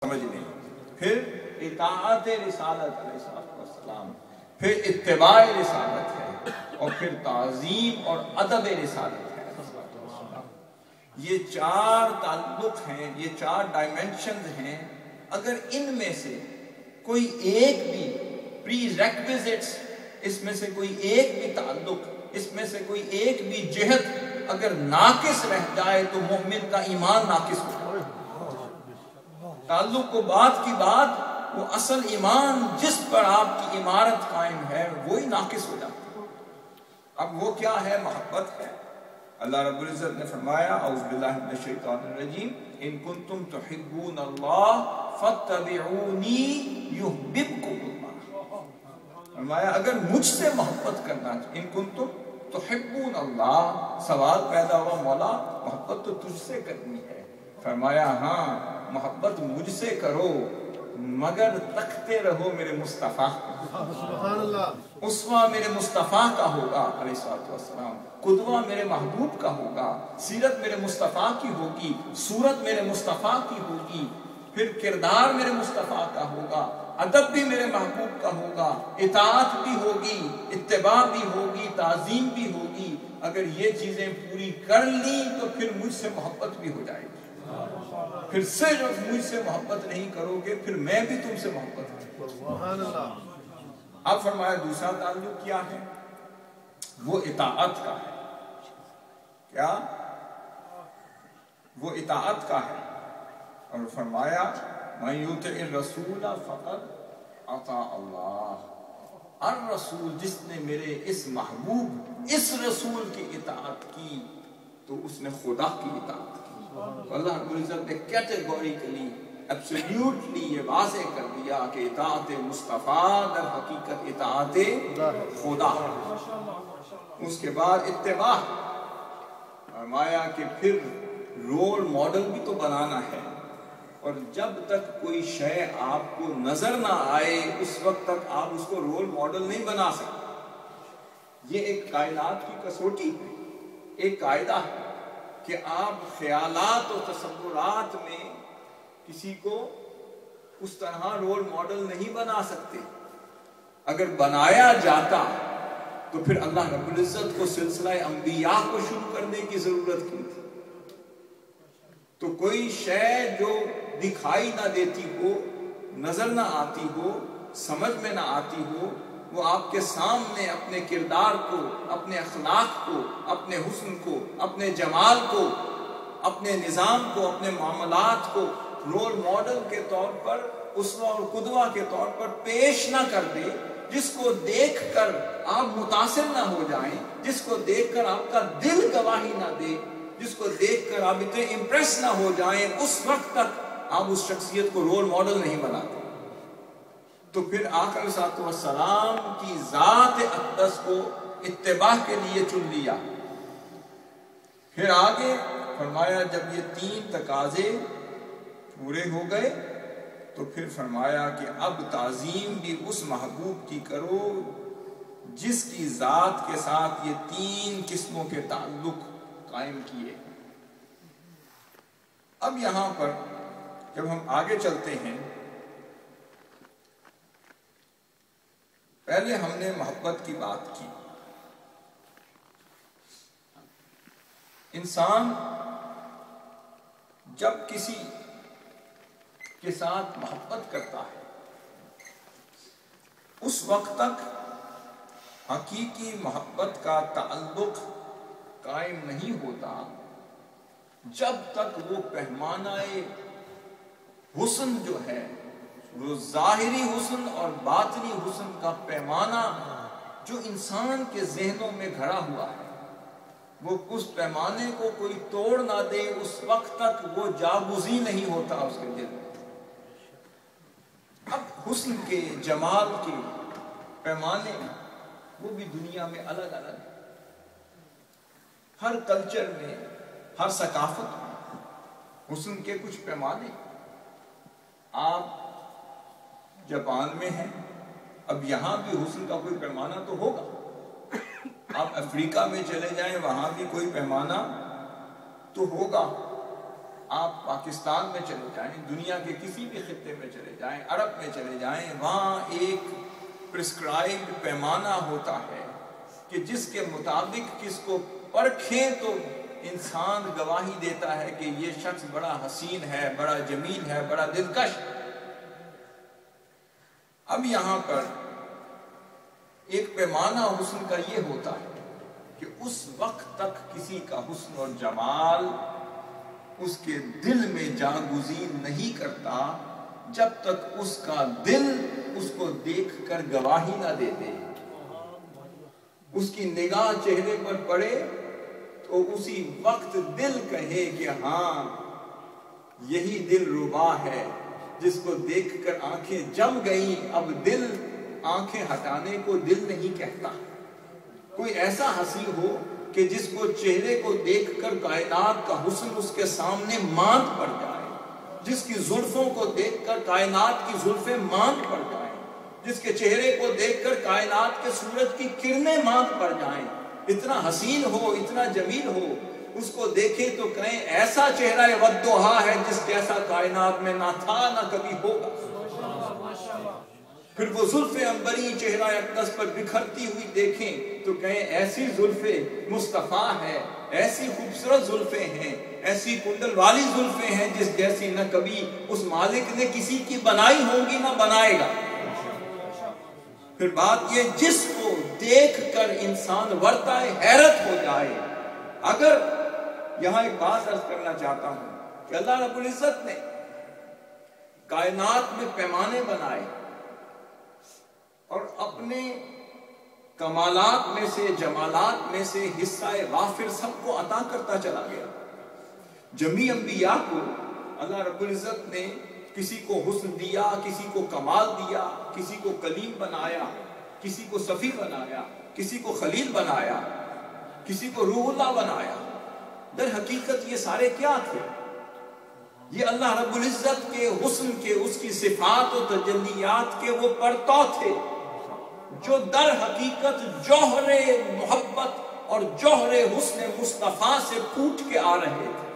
سمجھ لیں. پھر اطاعت رسالت علیہ السلام، پھر اتباع رسالت ہے، اور پھر تعظیم اور ادب رسالت ہے. یہ چار تعلق ہیں، یہ چار ڈائمینشنز ہیں. اگر ان میں سے کوئی ایک بھی پری ریکویزٹس، اس میں سے کوئی ایک بھی تعلق، اس میں سے کوئی ایک بھی جہت اگر ناقص رہ جائے تو مومن کا ایمان ناقص ہو جائے. تعلق کو بات کی بات، وہ اصل ایمان جس پر آپ کی عمارت قائم ہے وہی ناقص ہو جاتا ہے. اب وہ کیا ہے؟ محبت ہے. اللہ رب العزت نے فرمایا اعوذ باللہ من الشیطان الرجیم ان کنتم تحبون اللہ فاتبعونی یحببکم اللہ. فرمایا اگر مجھ سے محبت کرنا ان کنتم تحبون اللہ، سوال پیدا ہوا مولا محبت تو تجھ سے کرنی ہے. فرمایا ہاں محبت مجھ سے کرو مگر تکتے رہو میرے مصطفیٰ. سبحان اللہ. اسوہ میرے مصطفیٰ کا ہوگا علیہ الصلوۃ والسلام، قدوہ میرے محبوب کا ہوگا، سیرت میرے مصطفیٰ کی ہوگی، صورت میرے مصطفیٰ کی ہوگی، پھر کردار میرے مصطفیٰ کا ہوگا، ادب بھی میرے محبوب کا ہوگا، اطاعت بھی ہوگی، اتباع بھی ہوگی، تعظیم بھی ہوگی. اگر یہ چیزیں پوری کر لی تو پھر مجھ سے محبت بھی ہو جائے گی. پھر صرف مجھ سے محبت نہیں کرو گے پھر میں بھی تم سے محبت کروں. اب فرمایا دوسرا تعلق کیا ہے؟ وہ اطاعت کا ہے. کیا؟ وہ اطاعت کا ہے. اور فرمایا من یطع الرسول فقد اطاع اللہ. الرسول، جس نے میرے اس محبوب اس رسول کی اطاعت کی تو اس نے خدا کی اطاعت کی. اللہ رب العزت نے کیٹیگوریکلی ایبسلیوٹلی یہ واضح کر دیا کہ اطاعت مصطفیٰ در حقیقت اطاعت خدا. اس کے بعد اتباع. فرمایا کہ پھر رول ماڈل بھی تو بنانا ہے، اور جب تک کوئی شے آپ کو نظر نہ آئے اس وقت تک آپ اس کو رول ماڈل نہیں بنا سکتے. یہ ایک کائنات کی کسوٹی ہے، ایک قاعدہ ہے کہ آپ خیالات و تصورات میں کسی کو اس طرح رول ماڈل نہیں بنا سکتے. اگر بنایا جاتا تو پھر اللہ رب العزت کو سلسلہ انبیاء کو شروع کرنے کی ضرورت کی تھی. تو کوئی شے جو دکھائی نہ دیتی ہو، نظر نہ آتی ہو، سمجھ میں نہ آتی ہو، وہ آپ کے سامنے اپنے کردار کو، اپنے اخلاق کو، اپنے حسن کو، اپنے جمال کو، اپنے نظام کو، اپنے معاملات کو رول ماڈل کے طور پر، اسوہ اور قدوہ کے طور پر پیش نہ کر دے، جس کو دیکھ کر آپ متاثر نہ ہو جائیں، جس کو دیکھ کر آپ کا دل گواہی نہ دے، جس کو دیکھ کر آپ اتنے امپریس نہ ہو جائیں، اس وقت تک آپ اس شخصیت کو رول ماڈل نہیں بناتے. تو پھر آقا علیہ الصلوۃ والسلام کی ذات اقدس کو اتباع کے لیے چن لیا. پھر آگے فرمایا جب یہ تین تقاضے پورے ہو گئے تو پھر فرمایا کہ اب تعظیم بھی اس محبوب کی کرو جس کی ذات کے ساتھ یہ تین قسموں کے تعلق قائم کیے. اب یہاں پر جب ہم آگے چلتے ہیں، پہلے ہم نے محبت کی بات کی. انسان جب کسی کے ساتھ محبت کرتا ہے اس وقت تک حقیقی محبت کا تعلق قائم نہیں ہوتا جب تک وہ پیمانہ حسن جو ہے، وہ ظاہری حسن اور باطنی حسن کا پیمانہ جو انسان کے ذہنوں میں گھڑا ہوا ہے، وہ اس پیمانے کو کوئی توڑ نہ دے اس وقت تک وہ جاگزی نہیں ہوتا اس کے دل میں. اب حسن کے، جمال کے پیمانے وہ بھی دنیا میں الگ الگ ہیں. ہر کلچر میں، ہر ثقافت میں حسن کے کچھ پیمانے. آپ جاپان میں ہیں، اب یہاں بھی حسن کا کوئی پیمانہ تو ہوگا. آپ افریقہ میں چلے جائیں، وہاں بھی کوئی پیمانہ تو ہوگا. آپ پاکستان میں چلے جائیں، دنیا کے کسی بھی خطے میں چلے جائیں، عرب میں چلے جائیں، وہاں ایک پرسکرائبڈ پیمانہ ہوتا ہے کہ جس کے مطابق کس کو پرکھیں تو انسان گواہی دیتا ہے کہ یہ شخص بڑا حسین ہے، بڑا جمیل ہے، بڑا دلکش ہے۔ اب یہاں پر ایک پیمانہ حسن کا یہ ہوتا ہے کہ اس وقت تک کسی کا حسن اور جمال اس کے دل میں جاگزین نہیں کرتا جب تک اس کا دل اس کو دیکھ کر گواہی نہ دے دے۔ اس کی نگاہ چہرے پر پڑے تو اسی وقت دل کہے کہ ہاں یہی دل ربا ہے، جس کو دیکھ کر آنکھیں جم گئیں، اب دل آنکھیں ہٹانے کو دل نہیں کہتا۔ کوئی ایسا ہنسی ہو کہ جس کو چہرے کو دیکھ کر کائنات کا حسن اس کے سامنے ماند پڑ جائے، جس کی زلفوں کو دیکھ کر کائنات کی زلفیں ماند پڑ جائیں، جس کے چہرے کو دیکھ کر کائنات کے سورج کی کرنیں ماند پڑ جائیں، اتنا حسین ہو، اتنا جمیل ہو، اس کو دیکھیں تو کہیں ایسا چہرہ والضحیٰ ہے جس جیسا کائنات میں نہ تھا نہ کبھی ہوگا۔ پھر وہ زلفیں عنبری چہرہ اقدس پر بکھرتی ہوئی دیکھیں تو کہیں ایسی زلفیں مصطفیٰ ہے، ایسی خوبصورت زلفیں ہیں، ایسی کنڈل والی زلفیں ہیں جس جیسی نہ کبھی اس مالک نے کسی کی بنائی ہوں گی نہ بنائے گا۔ پھر بات یہ جس کو دیکھ کر انسان ورطہ حیرت ہو جائے۔ اگر یہاں ایک بات عرض کرنا چاہتا ہوں کہ اللہ رب العزت نے کائنات میں پیمانے بنائے اور اپنے کمالات میں سے، جمالات میں سے حصہ وافر سب کو عطا کرتا چلا گیا۔ جمیع انبیاء کو اللہ رب العزت نے کسی کو حسن دیا، کسی کو کمال دیا، کسی کو کلیم بنایا، کسی کو صفی بنایا، کسی کو خلیل بنایا، کسی کو روح اللہ بنایا۔ در حقیقت یہ سارے کیا تھے؟ یہ اللہ رب العزت کے حسن کے، اس کی صفات و تجلیات کے وہ پرتو تھے جو در حقیقت جوہر محبت اور جوہر حسن مصطفیٰ سے پھوٹ کے آ رہے تھے۔